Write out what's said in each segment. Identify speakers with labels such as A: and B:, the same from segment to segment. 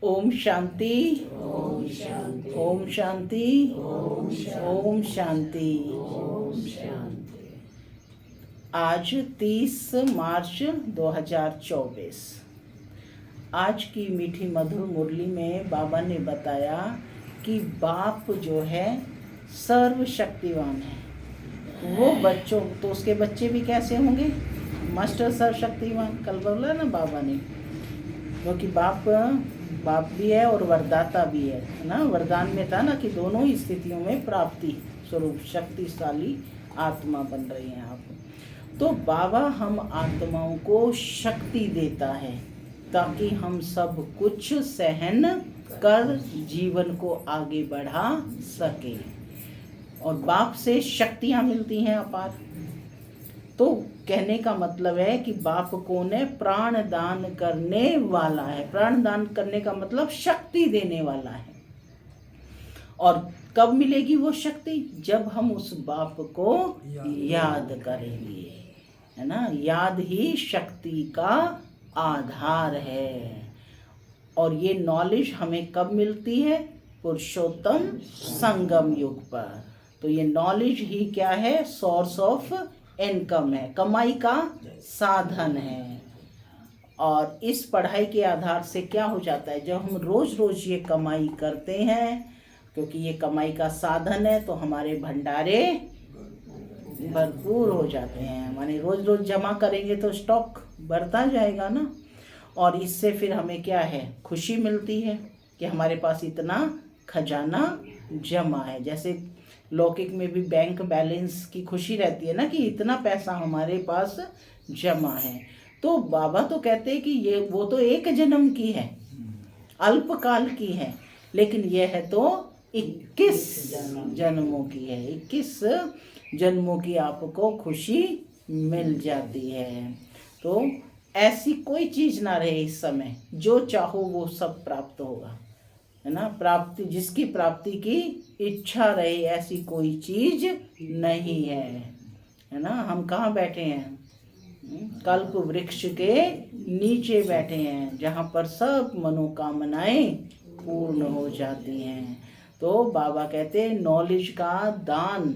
A: ओम शांति,
B: ओम शांति,
A: ओम शांति,
B: ओम शांति,
A: ओम शांति।
B: ओम शांति।
A: आज 30 मार्च 2024। आज की मीठी मधुर मुरली में बाबा ने बताया कि बाप जो है सर्वशक्तिवान है। वो बच्चों तो उसके बच्चे भी कैसे होंगे? मास्टर सर्वशक्तिवान। कल बोला ना बाबा ने, क्योंकि बाप भी है और वरदाता भी है ना। वरदान में था ना कि दोनों ही स्थितियों में प्राप्ति स्वरूप शक्तिशाली आत्मा बन रही हैं आप। तो बाबा हम आत्माओं को शक्ति देता है ताकि हम सब कुछ सहन कर जीवन को आगे बढ़ा सके। और बाप से शक्तियाँ मिलती हैं अपार। तो कहने का मतलब है कि बाप कौन है? प्राण दान करने वाला है। प्राण दान करने का मतलब शक्ति देने वाला है। और कब मिलेगी वो शक्ति? जब हम उस बाप को याद करेंगे, है ना। याद ही शक्ति का आधार है। और ये नॉलेज हमें कब मिलती है? पुरुषोत्तम संगम युग पर। तो ये नॉलेज ही क्या है? सोर्स ऑफ इनकम है, कमाई का साधन है। और इस पढ़ाई के आधार से क्या हो जाता है? जब हम रोज रोज ये कमाई करते हैं, क्योंकि ये कमाई का साधन है, तो हमारे भंडारे भरपूर हो जाते हैं। माने रोज रोज जमा करेंगे तो स्टॉक बढ़ता जाएगा ना। और इससे फिर हमें क्या है? खुशी मिलती है कि हमारे पास इतना खजाना जमा है। जैसे लौकिक में भी बैंक बैलेंस की खुशी रहती है ना कि इतना पैसा हमारे पास जमा है। तो बाबा तो कहते हैं कि वो तो एक जन्म की है, अल्पकाल की है, लेकिन यह है तो 21 जन्मों की है। 21 जन्मों की आपको खुशी मिल जाती है। तो ऐसी कोई चीज़ ना रहे इस समय, जो चाहो वो सब प्राप्त होगा, है ना। प्राप्ति, जिसकी प्राप्ति की इच्छा रहे, ऐसी कोई चीज नहीं है ना। हम कहाँ बैठे हैं? कल्प वृक्ष के नीचे बैठे हैं, जहाँ पर सब मनोकामनाएं पूर्ण हो जाती हैं। तो बाबा कहते हैं नॉलेज का दान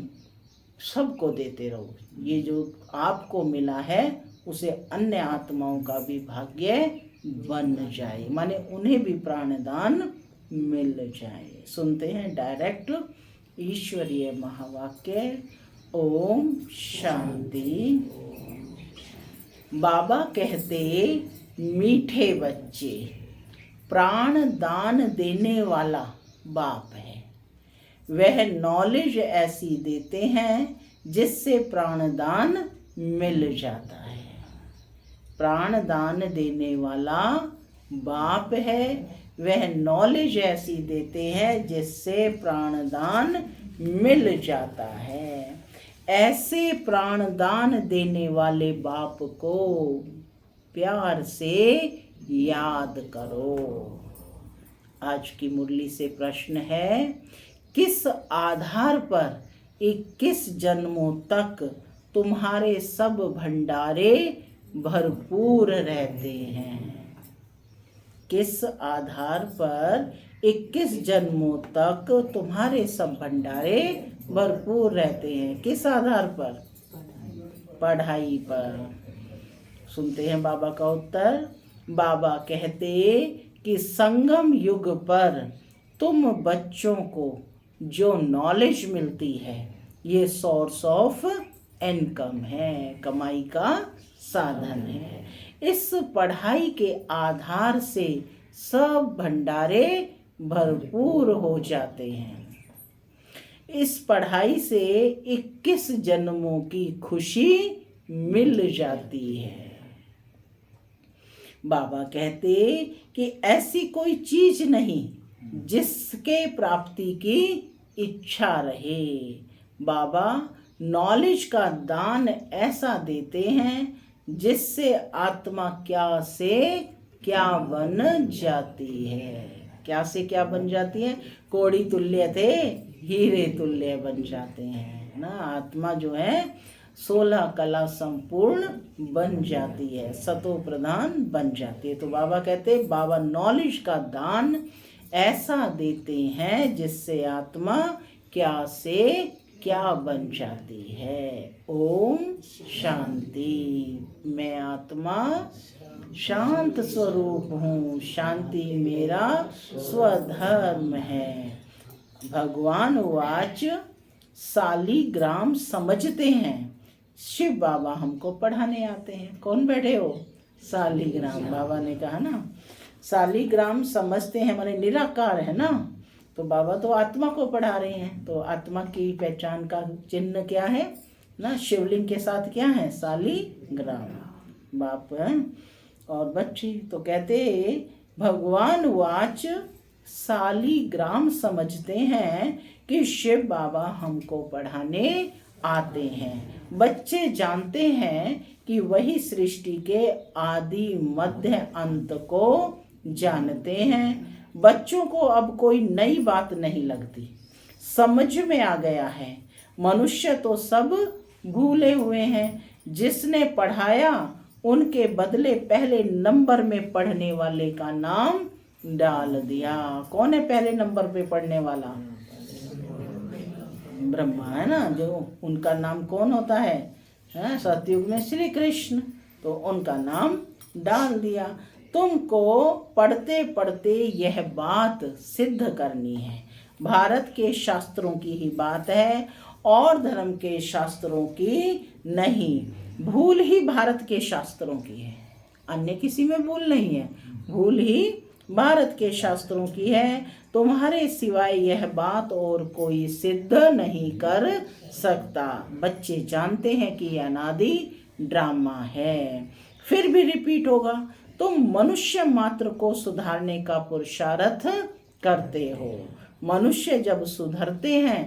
A: सबको देते रहो। ये जो आपको मिला है उसे अन्य आत्माओं का भी भाग्य बन जाए, माने उन्हें भी प्राणदान मिल जाए। सुनते हैं डायरेक्ट ईश्वरीय महावाक्य। ओम शांति। बाबा कहते, मीठे बच्चे, प्राण दान देने वाला बाप है। वह नॉलेज ऐसी देते हैं जिससे प्राणदान मिल जाता है। प्राण दान देने वाला बाप है। वह नॉलेज ऐसी देते हैं जिससे प्राणदान मिल जाता है। ऐसे प्राणदान देने वाले बाप को प्यार से याद करो। आज की मुरली से प्रश्न है, किस आधार पर 21 जन्मों तक तुम्हारे सब भंडारे भरपूर रहते हैं? किस आधार पर 21 जन्मों तक तुम्हारे सब भंडारे भरपूर रहते हैं? किस आधार पर? पढ़ाई पर। सुनते हैं बाबा का उत्तर। बाबा कहते कि संगम युग पर तुम बच्चों को जो नॉलेज मिलती है, ये सोर्स ऑफ इनकम है, कमाई का साधन है। इस पढ़ाई के आधार से सब भंडारे भरपूर हो जाते हैं। इस पढ़ाई से 21 जन्मों की खुशी मिल जाती है। बाबा कहते कि ऐसी कोई चीज नहीं जिसके प्राप्ति की इच्छा रहे। बाबा नॉलेज का दान ऐसा देते हैं जिससे आत्मा क्या से क्या बन जाती है। क्या से क्या बन जाती है? कोड़ी तुल्य थे हीरे तुल्य बन जाते हैं ना। आत्मा जो है 16 कला संपूर्ण बन जाती है, सतो प्रधान बन जाती है। तो बाबा कहते हैं बाबा नॉलेज का दान ऐसा देते हैं जिससे आत्मा क्या से क्या बन जाती है। ओम शांति। मैं आत्मा शांत स्वरूप हूँ, शांति मेरा स्वधर्म है। भगवान वाच सालीग्राम समझते हैं। शिव बाबा हमको पढ़ाने आते हैं। कौन बैठे हो? सालीग्राम। बाबा ने कहा ना, सालीग्राम समझते हैं माने निराकार है ना। तो बाबा तो आत्मा को पढ़ा रहे हैं। तो आत्मा की पहचान का चिन्ह क्या है ना? शिवलिंग के साथ क्या है? सालीग्राम। बाप है और बच्ची तो कहते भगवान वाच सालीग्राम समझते हैं कि शिव बाबा हमको पढ़ाने आते हैं। बच्चे जानते हैं कि वही सृष्टि के आदि मध्य अंत को जानते हैं। बच्चों को अब कोई नई बात नहीं लगती, समझ में आ गया है। मनुष्य तो सब भूले हुए हैं। जिसने पढ़ाया उनके बदले पहले नंबर में पढ़ने वाले का नाम डाल दिया। कौन है पहले नंबर पे पढ़ने वाला? ब्रह्मा है ना। जो उनका नाम कौन होता है? सतयुग में श्री कृष्ण। तो उनका नाम डाल दिया। तुमको पढ़ते पढ़ते यह बात सिद्ध करनी है। भारत के शास्त्रों की ही बात है और धर्म के शास्त्रों की नहीं। भूल ही भारत के शास्त्रों की है, अन्य किसी में भूल नहीं है। भूल ही भारत के शास्त्रों की है। तुम्हारे सिवाय यह बात और कोई सिद्ध नहीं कर सकता। बच्चे जानते हैं कि यह अनादि ड्रामा है, फिर भी रिपीट होगा। तुम मनुष्य मात्र को सुधारने का पुरुषार्थ करते हो। मनुष्य जब सुधरते हैं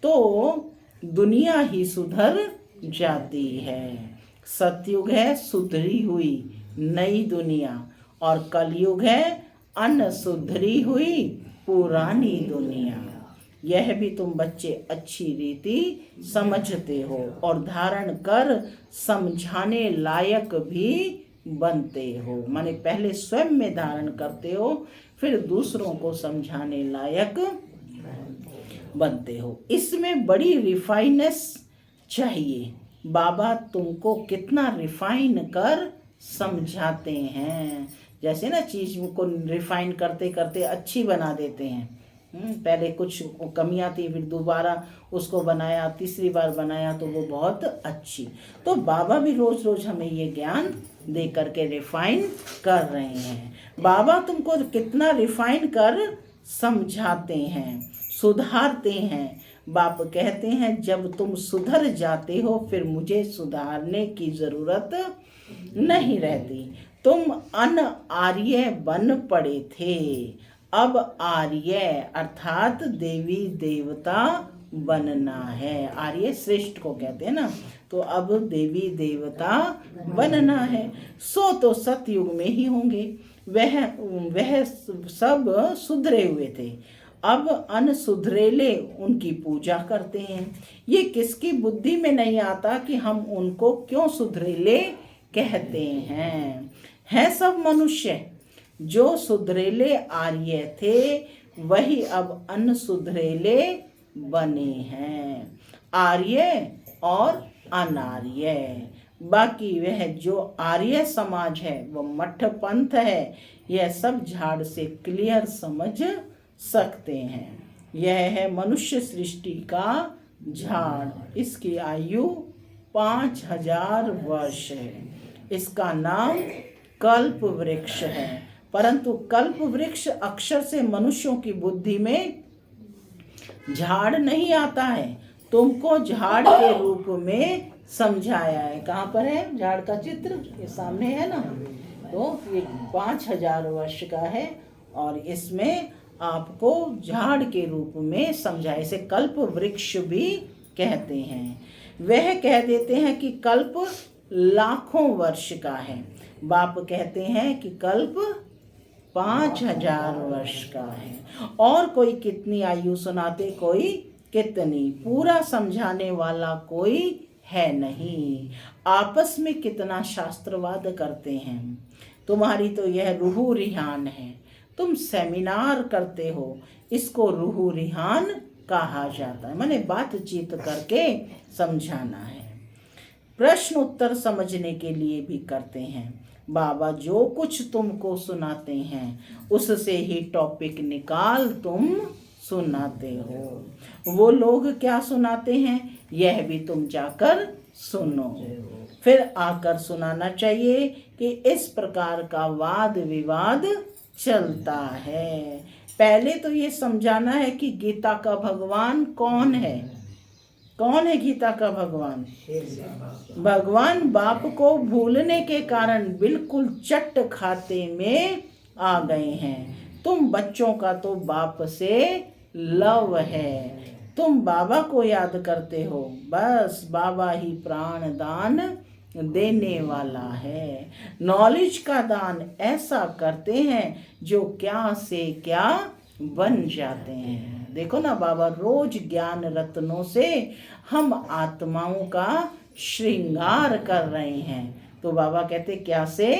A: तो दुनिया ही सुधर जाती है। सतयुग है सुधरी हुई नई दुनिया और कलयुग है अनसुधरी हुई पुरानी दुनिया। यह भी तुम बच्चे अच्छी रीति समझते हो और धारण कर समझाने लायक भी बनते हो। माने पहले स्वयं में धारण करते हो, फिर दूसरों को समझाने लायक बनते हो। इसमें बड़ी रिफाइनेस चाहिए। बाबा तुमको कितना रिफाइन कर समझाते हैं। जैसे ना चीज को रिफाइन करते करते अच्छी बना देते हैं। पहले कुछ कमियां थी, फिर दोबारा उसको बनाया, तीसरी बार बनाया तो वो बहुत अच्छी। तो बाबा भी रोज रोज हमें ये ज्ञान दे करके रिफाइन कर रहे हैं। बाबा तुमको कितना रिफाइन कर समझाते हैं, सुधारते हैं। बाप कहते हैं जब तुम सुधर जाते हो फिर मुझे सुधारने की जरूरत नहीं रहती। तुम अन आर्य बन पड़े थे, अब आर्य अर्थात देवी देवता बनना है। आर्य श्रेष्ठ को कहते हैं ना। तो अब देवी देवता बनना है। सो तो सतयुग में ही होंगे। वह सब सुधरे हुए थे, अब अनसुधरेले उनकी पूजा करते हैं। ये किसकी बुद्धि में नहीं आता कि हम उनको क्यों सुधरेले कहते हैं। है सब मनुष्य। जो सुधरेले आर्य थे वही अब अनसुधरेले बने हैं। आर्य और अनार्य। बाकी वह जो आर्य समाज है वो मठ पंथ है। यह सब झाड़ से क्लियर समझ सकते हैं। यह है मनुष्य सृष्टि का झाड़। इसकी आयु 5000 वर्ष है। इसका नाम कल्प वृक्ष है। परंतु कल्प वृक्ष अक्षर से मनुष्यों की बुद्धि में झाड़ नहीं आता है। तुमको झाड़ के रूप में समझाया है। कहाँ पर है झाड़ का चित्र? ये सामने है ना। तो ये 5000 वर्ष का है और इसमें आपको झाड़ के रूप में समझाया। इसे कल्प वृक्ष भी कहते हैं। वह कह देते हैं कि कल्प लाखों वर्ष का है। बाप कहते हैं कि कल्प 5000 वर्ष का है। और कोई कितनी आयु सुनाते, कोई कितनी। पूरा समझाने वाला कोई है नहीं। आपस में कितना शास्त्रवाद करते हैं। तुम्हारी तो यह रूह रिहान है। तुम सेमिनार करते हो, इसको रूह रिहान कहा जाता है। माने बातचीत करके समझाना है। प्रश्न उत्तर समझने के लिए भी करते हैं। बाबा जो कुछ तुमको सुनाते हैं उससे ही टॉपिक निकाल तुम सुनाते हो। वो लोग क्या सुनाते हैं यह भी तुम जाकर सुनो, फिर आकर सुनाना चाहिए कि इस प्रकार का वाद विवाद चलता है। पहले तो ये समझाना है कि गीता का भगवान कौन है। कौन है गीता का भगवान? भगवान बाप को भूलने के कारण बिल्कुल चट खाते में आ गए हैं। तुम बच्चों का तो बाप से लव है। तुम बाबा को याद करते हो, बस बाबा ही प्राण दान देने वाला है। नॉलेज का दान ऐसा करते हैं जो क्या से क्या बन जाते हैं। देखो ना, बाबा रोज ज्ञान रत्नों से हम आत्माओं का श्रृंगार कर रहे हैं। तो बाबा कहते क्या से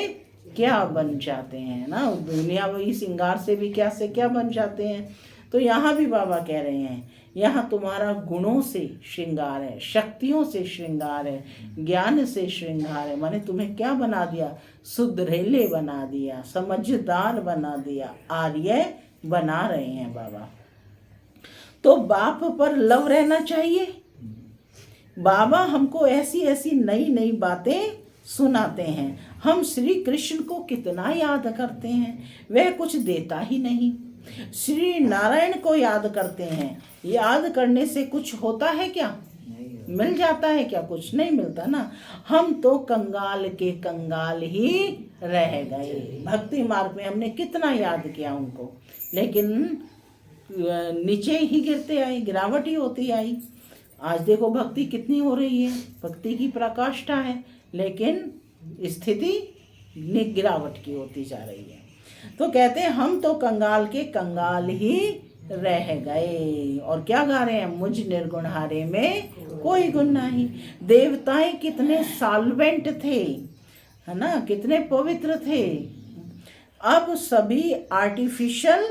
A: क्या बन जाते हैं ना। दुनिया वही श्रृंगार से भी क्या से क्या बन जाते हैं। तो यहाँ भी बाबा कह रहे हैं यहाँ तुम्हारा गुणों से श्रृंगार है, शक्तियों से श्रृंगार है, ज्ञान से श्रृंगार है। माने तुम्हें क्या बना दिया? सुधरेले बना दिया, समझदार बना दिया, आर्य बना रहे हैं बाबा। तो बाप पर लव रहना चाहिए। बाबा हमको ऐसी ऐसी नई नई बातें सुनाते हैं। हम श्री कृष्ण को कितना याद करते हैं, वह कुछ देता ही नहीं। श्री नारायण को याद करते हैं, याद करने से कुछ होता है क्या? मिल जाता है क्या? कुछ नहीं मिलता ना। हम तो कंगाल के कंगाल ही रह गए। भक्ति मार्ग में हमने कितना याद किया उनको, लेकिन नीचे ही गिरते आए, गिरावट ही होती आई। आज देखो भक्ति कितनी हो रही है, भक्ति की प्रकाष्ठा है, लेकिन स्थिति गिरावट की होती जा रही है। तो कहते हैं हम तो कंगाल के कंगाल ही रह गए। और क्या गा रहे हैं? मुझ निर्गुण हारे में कोई गुण नहीं। देवताएं कितने सॉल्वेंट थे, है ना, कितने पवित्र थे। अब सभी आर्टिफिशियल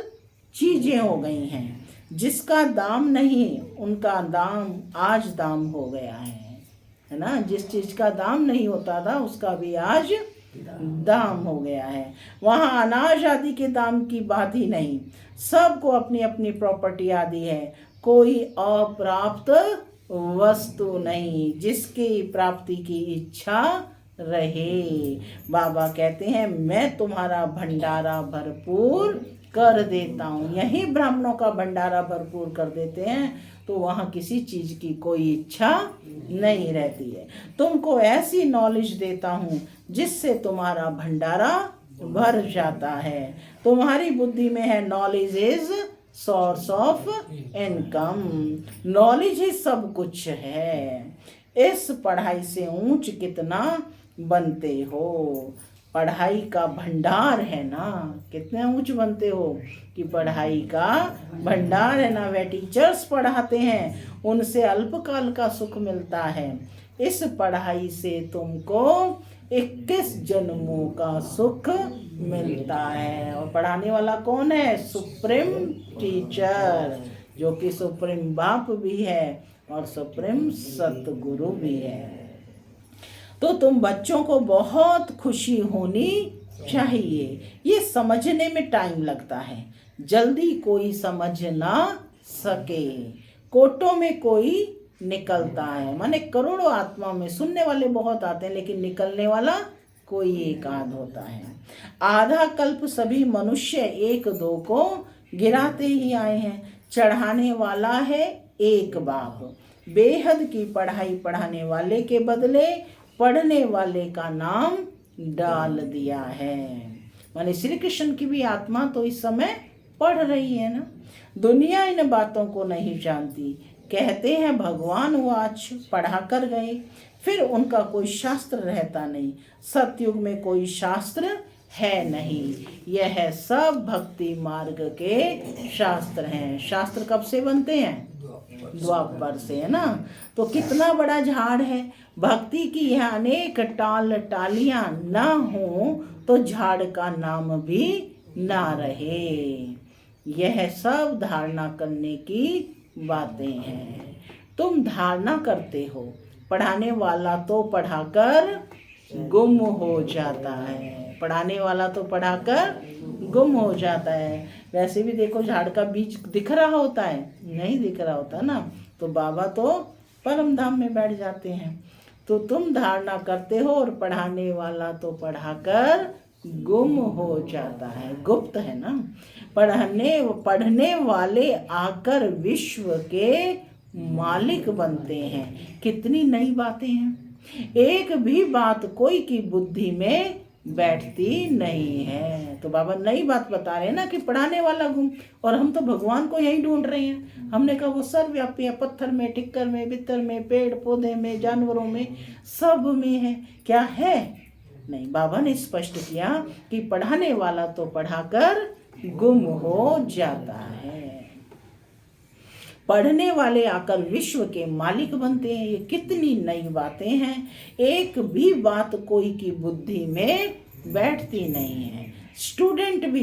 A: चीजें हो गई हैं। जिसका दाम नहीं उनका दाम आज दाम हो गया है ना। जिस चीज का दाम नहीं होता था उसका भी आज दाम हो गया है। वहाँ अनाज आदि के दाम की बात ही नहीं। सबको अपनी अपनी प्रॉपर्टी आदि है। कोई अप्राप्त वस्तु नहीं जिसकी प्राप्ति की इच्छा रहे। बाबा कहते हैं मैं तुम्हारा भंडारा भरपूर कर देता हूँ। यही ब्राह्मणों का भंडारा भरपूर कर देते हैं तो वहाँ किसी चीज की कोई इच्छा नहीं रहती है। तुमको ऐसी नॉलेज देता हूँ जिससे तुम्हारा भंडारा भर जाता है। तुम्हारी बुद्धि में है knowledge is source of income. Knowledge ही सब कुछ है। इस पढ़ाई से ऊंच कितना बनते हो। पढ़ाई का भंडार है ना, कितने ऊंच बनते हो कि पढ़ाई का भंडार है ना। वे टीचर्स पढ़ाते हैं उनसे अल्पकाल का सुख मिलता है। इस पढ़ाई से तुमको 21 जन्मों का सुख मिलता है। और पढ़ाने वाला कौन है? सुप्रीम टीचर, जो कि सुप्रीम बाप भी है और सुप्रीम सतगुरु भी है। तो तुम बच्चों को बहुत खुशी होनी चाहिए। ये समझने में टाइम लगता है, जल्दी कोई समझ ना सके। कोटों में कोई निकलता है, माने करोड़ों आत्मा में सुनने वाले बहुत आते हैं लेकिन निकलने वाला कोई एक आध होता है। आधा कल्प सभी मनुष्य एक दो को गिराते ही आए हैं। चढ़ाने वाला है एक बाप। बेहद की पढ़ाई पढ़ाने वाले के बदले पढ़ने वाले का नाम डाल दिया है। माने श्री कृष्ण की भी आत्मा तो इस समय पढ़ रही है ना। दुनिया इन बातों को नहीं जानती। कहते हैं भगवान वाच पढ़ा कर गए, फिर उनका कोई शास्त्र रहता नहीं। सतयुग में कोई शास्त्र है नहीं। यह सब भक्ति मार्ग के शास्त्र हैं। शास्त्र कब से बनते हैं? द्वापर से, है ना। तो कितना बड़ा झाड़ है। भक्ति की यह अनेक टाल टालियां ना हो तो झाड़ का नाम भी ना रहे। यह सब धारणा करने की बातें हैं। तुम धारणा करते हो, पढ़ाने वाला तो पढ़ाकर गुम हो जाता है। पढ़ाने वाला तो पढ़ाकर गुम हो जाता है। वैसे भी देखो, झाड़ का बीज दिख रहा होता है? नहीं दिख रहा होता ना। तो बाबा तो परम धाम में बैठ जाते हैं। तो तुम धारणा करते हो और पढ़ाने वाला तो पढ़ाकर गुम हो जाता है, गुप्त है ना। पढ़ने वाले आकर विश्व के मालिक बनते हैं। कितनी नई बातें हैं। एक भी बात कोई की बुद्धि में बैठती नहीं है। तो बाबा नई बात बता रहे हैं ना कि पढ़ाने वाला गुम, और हम तो भगवान को यही ढूंढ रहे हैं। हमने कहा वो सर्वव्यापी है, पत्थर में, टिक्कर में, बित्तर में, पेड़ पौधे में, जानवरों में, सब में है। क्या है? नहीं। बाबा ने स्पष्ट किया कि पढ़ाने वाला तो पढ़ाकर गुम हो जाता है। पढ़ने वाले आकर विश्व के मालिक बनते हैं। ये कितनी नई बातें हैं। एक भी बात कोई की बुद्धि में बैठती नहीं है। स्टूडेंट भी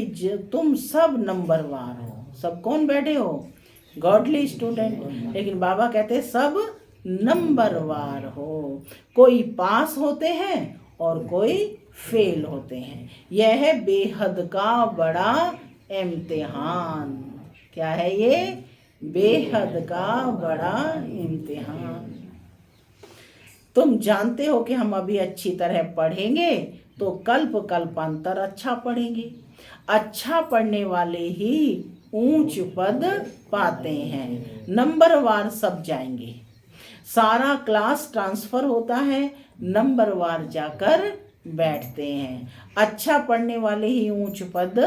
A: तुम सब नंबरवार हो। सब कौन बैठे हो? Godly student. लेकिन बाबा कहते सब नंबरवार हो। कोई पास होते हैं और कोई फेल होते हैं। यह है बेहद का बड़ा इम्तिहान। क्या है ये? बेहद का बड़ा इम्तिहान। तुम जानते हो कि हम अभी अच्छी तरह पढ़ेंगे तो कल्प कल्पांतर अच्छा पढ़ेंगे। अच्छा पढ़ने वाले ही ऊंच पद पाते हैं। नंबरवार सब जाएंगे। सारा क्लास ट्रांसफर होता है, नंबरवार जाकर बैठते हैं। अच्छा पढ़ने वाले ही ऊंच पद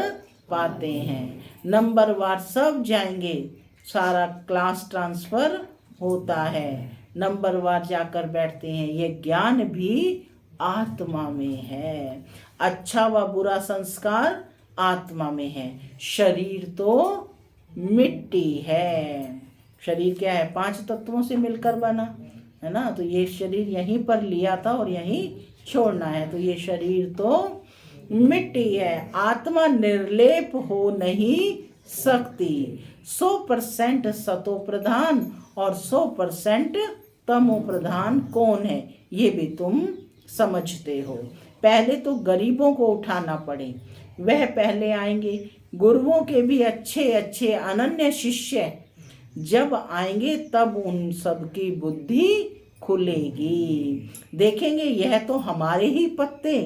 A: पाते हैं। नंबरवार सब जाएंगे। सारा क्लास ट्रांसफर होता है, नंबरवार जाकर बैठते हैं। ये ज्ञान भी आत्मा में है। अच्छा व बुरा संस्कार आत्मा में है। शरीर तो मिट्टी है। शरीर क्या है? 5 तत्वों से मिलकर बना है ना। तो ये शरीर यहीं पर लिया था और यहीं छोड़ना है। तो ये शरीर तो मिट्टी है। आत्मा निर्लेप हो नहीं सकती। 100% सतो प्रधान और 100% तमो प्रधान कौन है ये भी तुम समझते हो। पहले तो गरीबों को उठाना पड़े, वह पहले आएंगे। गुरुओं के भी अच्छे अच्छे अनन्य शिष्य जब आएंगे तब उन सब की बुद्धि खुलेगी। देखेंगे यह तो हमारे ही पत्ते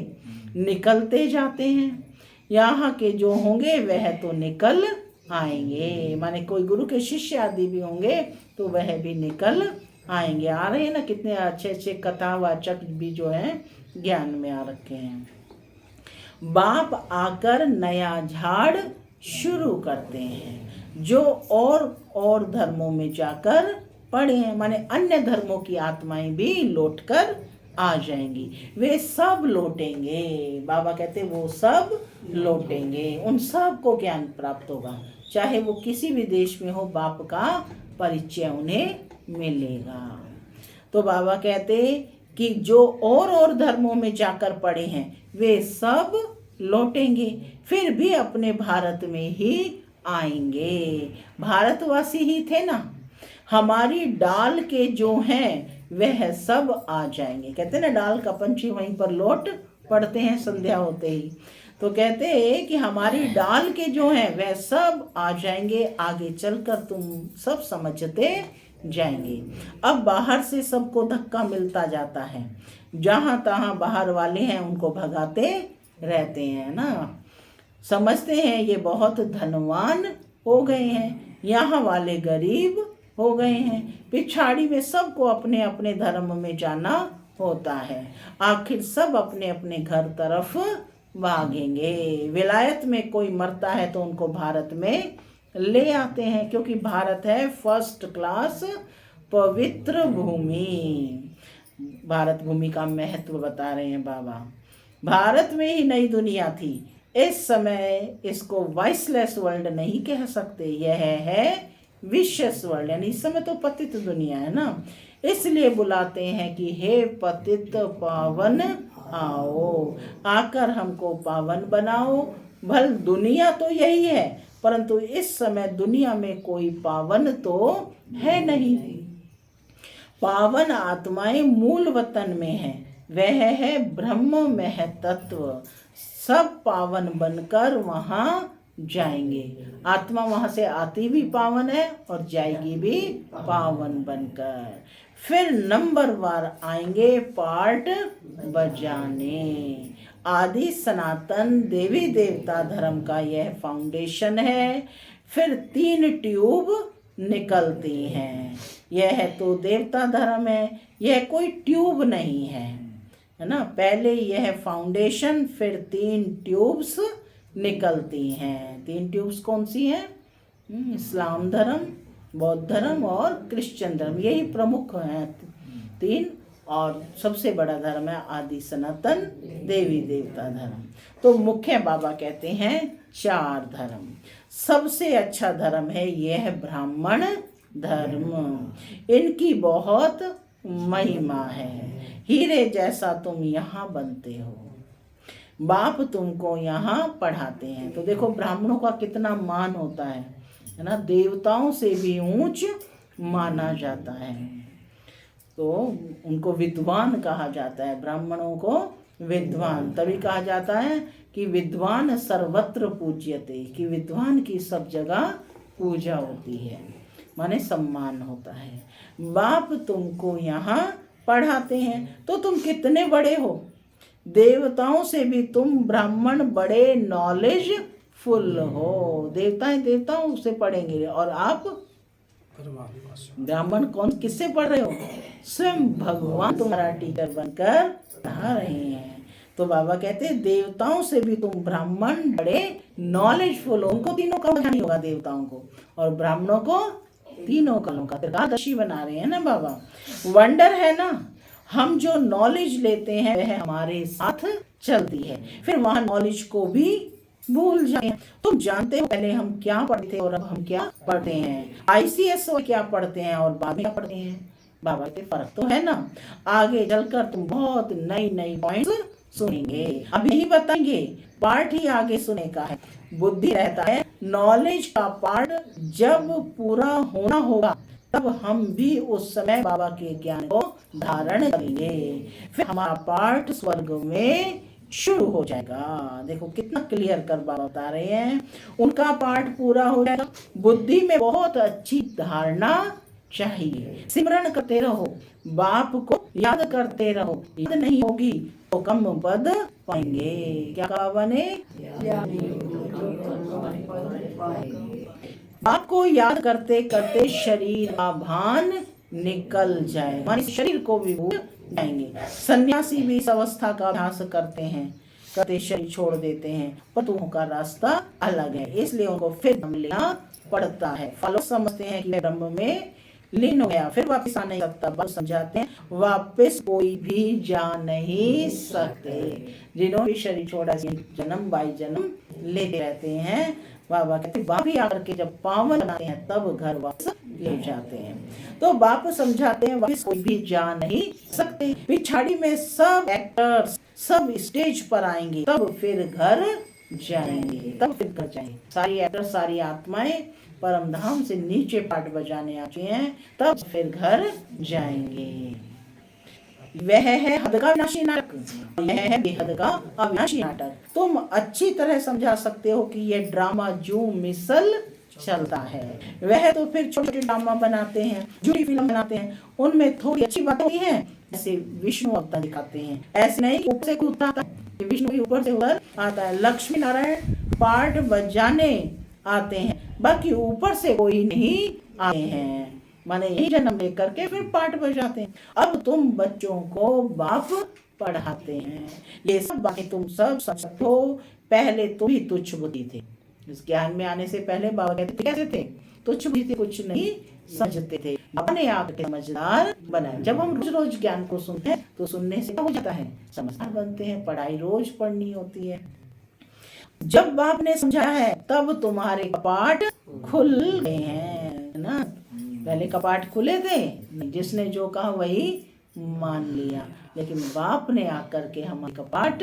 A: निकलते जाते हैं। यहाँ के जो होंगे वह तो निकल आएंगे। माने कोई गुरु के शिष्य आदि भी होंगे तो वह भी निकल आएंगे। आ रहे हैं ना कितने अच्छे अच्छे कथावाचक भी जो हैं ज्ञान में आ रखे हैं। बाप आकर नया झाड़ शुरू करते हैं। जो और धर्मों में जाकर पढ़े हैं, माने अन्य धर्मों की आत्माएं भी लौटकर आ जाएंगी। वे सब लौटेंगे। बाबा कहते वो सब लौटेंगे। उन सब को ज्ञान प्राप्त होगा, चाहे वो किसी भी देश में हो। बाप का परिचय उन्हें मिलेगा। तो बाबा कहते कि जो और धर्मों में जाकर पढ़े हैं वे सब लौटेंगे, फिर भी अपने भारत में ही आएंगे। भारतवासी ही थे ना। हमारी डाल के जो हैं वह सब आ जाएंगे। कहते ना डाल का पंछी वहीं पर लौट पड़ते हैं संध्या होते ही। तो कहते हैं कि हमारी डाल के जो हैं वह सब आ जाएंगे। आगे चलकर तुम सब समझते जाएंगे। अब बाहर से सबको धक्का मिलता जाता है। जहाँ तहाँ बाहर वाले हैं उनको भगाते रहते हैं ना। समझते हैं ये बहुत धनवान हो गए हैं, यहाँ वाले गरीब हो गए हैं। पिछाड़ी में सबको अपने अपने धर्म में जाना होता है। आखिर सब अपने अपने घर तरफ भागेंगे। विलायत में कोई मरता है तो उनको भारत में ले आते हैं, क्योंकि भारत है फर्स्ट क्लास पवित्र भूमि। भारत भूमि का महत्व बता रहे हैं बाबा। भारत में ही नई दुनिया थी। इस समय इसको वॉइसलेस वर्ल्ड नहीं कह सकते, यह है विशेष वर्ल्ड, यानी इस समय तो पतित दुनिया है ना, इसलिए बुलाते हैं कि हे पतित पावन आओ, आकर हमको पावन बनाओ। भल दुनिया तो यही है, परंतु इस समय दुनिया में कोई पावन तो है नहीं। पावन आत्माएं मूल वतन में है, वह है ब्रह्म में तत्व, सब पावन बनकर वहां जाएंगे। आत्मा वहां से आती भी पावन है और जाएगी भी पावन बनकर। फिर नंबर वार आएंगे पार्ट बजाने। आदि सनातन देवी देवता धर्म का यह फाउंडेशन है। फिर 3 ट्यूब निकलती हैं। यह तो देवता धर्म है, यह कोई ट्यूब नहीं है ना। पहले यह फाउंडेशन, फिर 3 ट्यूब्स निकलती हैं। 3 ट्यूब्स कौन सी हैं? इस्लाम धर्म, बौद्ध धर्म और क्रिश्चियन धर्म, यही प्रमुख हैं 3। और सबसे बड़ा धर्म है आदि सनातन देवी देवता धर्म। तो मुख्य बाबा कहते हैं 4 धर्म। सबसे अच्छा धर्म है यह ब्राह्मण धर्म, इनकी बहुत महिमा है। हीरे जैसा तुम यहाँ बनते हो, बाप तुमको यहाँ पढ़ाते हैं। तो देखो ब्राह्मणों का कितना मान होता है ना, देवताओं से भी ऊंच माना जाता है। तो उनको विद्वान कहा जाता है, ब्राह्मणों को विद्वान तभी कहा जाता है कि विद्वान सर्वत्र पूज्यते, कि विद्वान की सब जगह पूजा होती है, माने सम्मान होता है। बाप तुमको यहाँ पढ़ाते हैं, तो तुम कितने बड़े हो, देवताओं से भी तुम ब्राह्मण बड़े नॉलेज फुल हो। देवताएं देवताओं से पढ़ेंगे और आप ब्राह्मण कौन किससे पढ़ रहे हो? स्वयं भगवान तुम्हारा टीचर बनकर पढ़ा रहे हैं। तो बाबा कहते हैं देवताओं से भी तुम ब्राह्मण बड़े नॉलेजफुल हो। उनको तीनों का नहीं होगा, देवताओं को और ब्राह्मणों को तीनों कलों का एकादशी बना रहे हैं ना बाबा। वंडर है ना, हम जो नॉलेज लेते हैं वह हमारे साथ चलती है, फिर वहां नॉलेज को भी भूल जाए। तुम जानते हो पहले हम क्या पढ़ते थे और अब हम क्या पढ़ते हैं, ICS और क्या पढ़ते हैं और बाद में क्या पढ़ते हैं। बाबा के फर्क तो है ना। आगे चलकर तुम बहुत नई नई पॉइंट्स सुनेंगे, अब यही बताएंगे, पार्ट ही आगे सुने का है। बुद्धि रहता है, नॉलेज का पार्ट जब पूरा होना होगा तब हम भी उस समय बाबा के ज्ञान को धारण करेंगे, फिर हमारा पार्ट स्वर्ग में शुरू हो जाएगा। देखो कितना क्लियर कर बाबा बता रहे हैं, उनका पार्ट पूरा हो जाएगा। बुद्धि में बहुत अच्छी धारणा चाहिए, सिमरन करते रहो, बाप को याद करते रहो, याद नहीं होगी तो कम पद पाएंगे। क्या कहा बाबा ने? बाप को याद करते करते शरीर का भान निकल जाए, माने शरीर को भी भूल जाएंगे। सन्यासी भी इस अवस्था का अभ्यास करते हैं, करते शरीर छोड़ देते हैं, पर उनका रास्ता अलग है, इसलिए उनको फिर जन्म लेना पड़ता है। फॉलो समझते हैं कि ब्रह्म में लीन हो गया, फिर वापस आ नहीं सकता। बाबा समझाते हैं वापस कोई भी जा नहीं सकते, जिन्होंने भी शरीर छोड़ा जन्म बाई जन्म लेते रहते हैं। बाबा कहते बाप ही आकर के जब पावन बनाते हैं तब घर वापस ले जाते हैं। तो बाप समझाते हैं वापस कोई भी जा नहीं सकते। पिछाड़ी में सब एक्टर्स सब स्टेज पर आएंगे, तब फिर घर जाएंगे, तब फिर घर जाएंगे। सारी एक्टर्स सारी आत्माएं परम धाम से नीचे पाठ बजाने आती हैं, तब फिर घर जाएंगे। वह है हद का विनाशी नाटक, यह है बेहद का अविनाशी नाटक। तुम अच्छी तरह समझा सकते हो कि यह ड्रामा जो मिसल चलता है, वह तो फिर छोटे छोटे ड्रामा बनाते हैं, झूठी फिल्म बनाते हैं, उनमें थोड़ी अच्छी बातें होती हैं, जैसे विष्णु अवतार दिखाते हैं। ऐसे नहीं ऊपर से कूदता आता है, विष्णु भी ऊपर से उधर आता है। लक्ष्मी नारायण पाठ बजाने आते हैं, बाकी ऊपर से कोई नहीं आए हैं, माने यही जन्म लेकर के फिर पाठ बजाते हैं। अब तुम बच्चों को बाप पढ़ाते हैं, ये सब बातें तुम सब समझते हो। पहले तुम ही तुच्छ बुद्धि थे, इस ज्ञान में आने से पहले बाबा कहते थे कैसे थे? तुच्छ बुद्धि थे, कुछ नहीं समझते थे। बाबा ने आकर समझदार बनाया। जब हम रोज रोज ज्ञान को सुनते हैं तो सुनने से क्या हो जाता है, समझदार बनते हैं। पढ़ाई रोज पढ़नी होती है। जब बाप ने समझाया है तब तुम्हारे कपाट खुल गए हैं ना। पहले कपाट खुले थे, जिसने जो कहा वही मान लिया, लेकिन बाप ने आकर के हमारे कपाट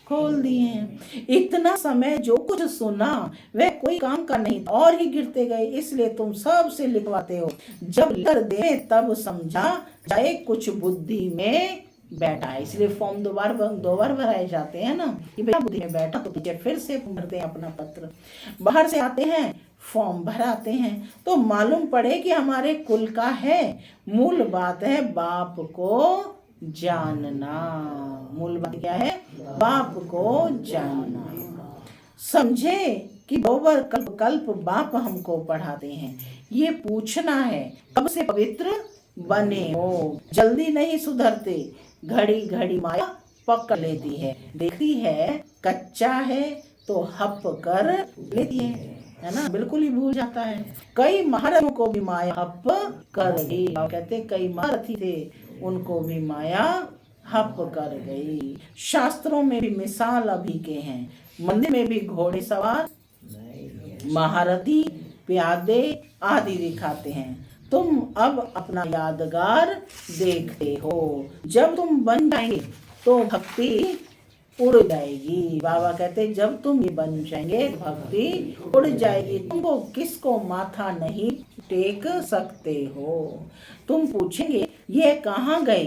A: खोल दिए हैं। इतना समय जो कुछ सुना वह कोई काम का नहीं और ही गिरते गए, इसलिए तुम सबसे लिखवाते हो। जब लिख दे तब समझा जाए कुछ बुद्धि में बैठा है। इसलिए फॉर्म दो बार भराए जाते हैं ना कि बेटा बुद्धि में बैठा, तो पीछे फिर से भरते हैं अपना पत्र। बाहर से आते हैं, फॉर्म भराते हैं, तो मालूम पड़े कि हमारे कुल का है। मूल बात है बाप को जानना। मूल बात क्या है, बाप को जानना। समझे कि दोबर कल्प कल्प बाप हमको पढ़ाते हैं। ये पूछना है कब से पवित्र बने हो। जल्दी नहीं सुधरते, घड़ी घड़ी माया पकड़ लेती है। देखती है कच्चा है तो हप कर लेती है ना, बिल्कुल ही भूल जाता है। कई महारथों को भी माया हप कर गई। कहते कई महारथी थे, उनको भी माया हप कर गई। शास्त्रों में भी मिसाल अभी के हैं। मंदिर में भी घोड़े सवार, महारथी, प्यादे आदि दिखाते हैं। तुम अब अपना यादगार देखते हो। जब तुम बन जाएंगे तो भक्ति उड़ जाएगी। बाबा कहते जब तुम ये बन जाएंगे भक्ति उड़ जाएगी। तुमको किसको माथा नहीं टेक सकते हो। तुम पूछेंगे ये कहाँ गए,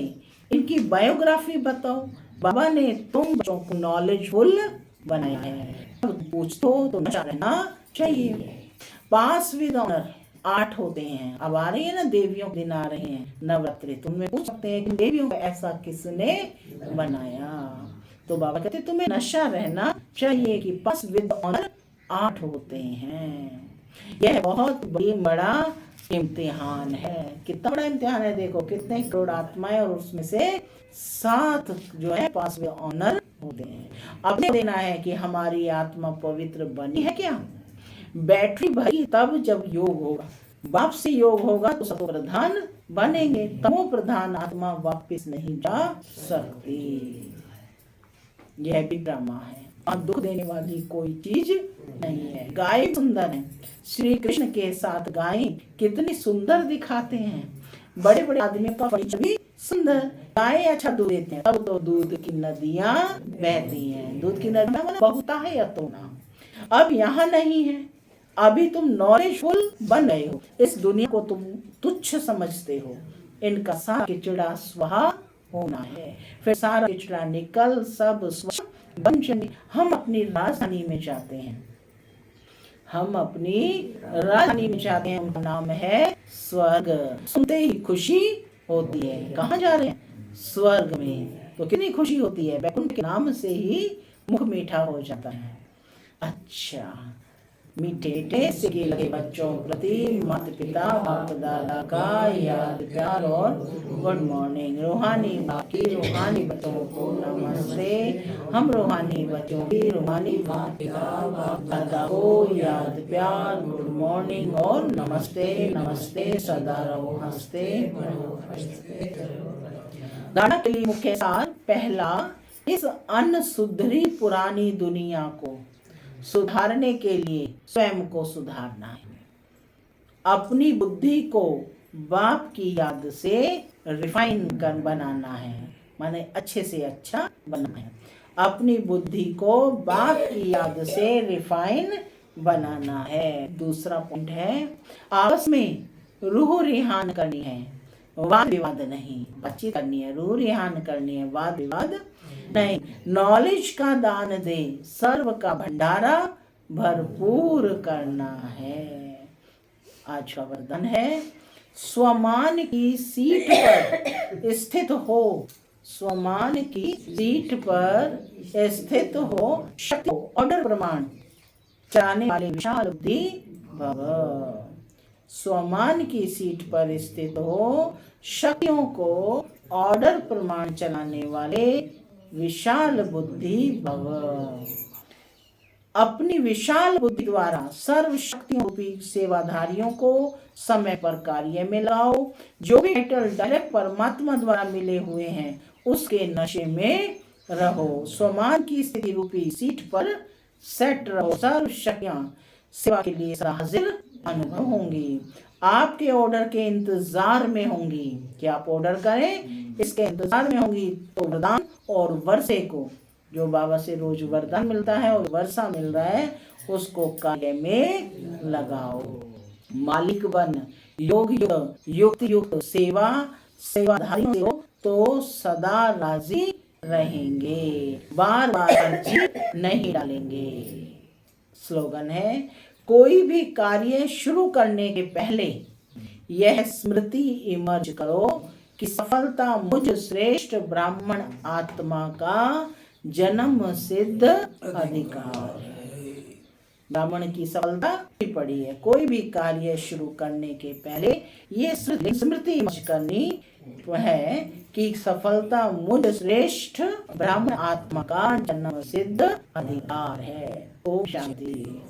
A: इनकी बायोग्राफी बताओ। बाबा ने तुम बच्चों को नॉलेजफुल बनाया है। पूछो तो नशा रहना चाहिए। पास विद ऑनर 8 होते हैं। अब आ रही है ना देवियों के दिन आ रहे हैं नवरात्रि। तुम पूछ सकते हैं कि देवियों को ऐसा किसने बनाया। तो बाबा कहते तुम्हें नशा रहना चाहिए कि पास विद ऑनर 8 होते हैं। यह बहुत बड़ा इम्तिहान है। कितना बड़ा इम्तिहान है, देखो कितने करोड़ आत्माएं और उसमें से 7 जो है पास विद ऑनर होते हैं। अब देना है कि हमारी आत्मा पवित्र बनी है क्या। बैटरी भरी तब जब योग होगा। बाप से योग होगा तो सतो प्रधान बनेंगे। तमो प्रधान आत्मा वापस नहीं जा सकती। यह भी ड्रामा है और दुख देने वाली कोई चीज नहीं है। गाय सुंदर है, श्री कृष्ण के साथ गाय कितनी सुंदर दिखाते हैं। बड़े बड़े आदमियों का परिचय भी सुंदर। गाय अच्छा दूध देते हैं, तब तो दूध की नदियां बहती हैं। दूध की नदियां बहुत है अतोना। अब यहाँ नहीं है। अभी तुम नॉलेजफुल बन रहे हो। इस दुनिया को तुम तुच्छ समझते हो। इनका सारा किचड़ा स्वाहा होना है, फिर सारा किचड़ा निकल सब स्वच्छ बन जाए। हम अपनी राजधानी में जाते हैं। हम अपनी राजधानी में जाते हैं। उनका नाम है स्वर्ग। सुनते ही खुशी होती है। कहाँ जा रहे हैं, स्वर्ग में। तो कितनी खुशी होती है, वैकुंठ के नाम से ही मुख मीठा हो जाता है। अच्छा, मीठे से के लगे बच्चों प्रति माता पिता बाप दादा का याद प्यार और गुड मॉर्निंग। रूहानी बाकी रूहानी बच्चों को नमस्ते। हम रूहानी बच्चों की रूहानी माता पिता बाप दादा को याद प्यार गुड मॉर्निंग और नमस्ते। नमस्ते सदा रहो हंसते। दादा के लिए मुख्य सार पहला, इस अन्न सुधरी पुरानी दुनिया को सुधारने के लिए स्वयं को सुधारना है। अपनी बुद्धि को बाप की याद से रिफाइन कर बनाना है, माने अच्छे से अच्छा बनाना है। अपनी बुद्धि को बाप की याद से रिफाइन बनाना है। दूसरा पॉइंट है, आपस में रूह रिहान करनी है, वाद विवाद नहीं। बातचीत करनी है, रूह रिहान करनी है, वाद विवाद नहीं। नॉलेज का दान दे, सर्व का भंडारा भरपूर करना है। आज का वरदान है, स्वमान की सीट पर स्थित हो। स्वमान की सीट पर स्थित हो, शक्ति ऑर्डर प्रमाण चलाने वाले विशाल बुद्धि भव। स्वमान की सीट पर स्थित हो, शक्तियों को ऑर्डर प्रमाण चलाने वाले विशाल बुद्धि भव। अपनी विशाल बुद्धि द्वारा सर्व शक्तियों रूपी सेवाधारियों को समय पर कार्य में लगाओ। जो भी टाइटल डायरेक्ट परमात्मा द्वारा मिले हुए हैं उसके नशे में रहो। स्वमान की स्थिति रूपी सीट पर सेट रहो। सर्व शक्तियां सेवा के लिए हाजिर अनुभव होंगी। आपके ऑर्डर के इंतजार में होंगी कि आप ऑर्डर करें, इसके इंतजार में होंगी। तो वरदान और वर्षे को, जो बाबा से रोज वरदान मिलता है और वर्षा मिल रहा है, उसको कार्य में लगाओ। मालिक बन योग युक्त युक्त सेवाधारियों से हो तो सदा राजी रहेंगे, बार बार अर्जी नहीं डालेंगे। स्लोगन है, कोई भी कार्य शुरू करने के पहले यह स्मृति इमर्ज करो कि सफलता मुझ श्रेष्ठ ब्राह्मण आत्मा का जन्म सिद्ध अधिकार है। ब्राह्मण की सफलता पड़ी है। कोई भी कार्य शुरू करने के पहले ये स्मृति इमर्ज करनी है कि सफलता मुझ श्रेष्ठ ब्राह्मण आत्मा का जन्म सिद्ध अधिकार है। ओम शांति।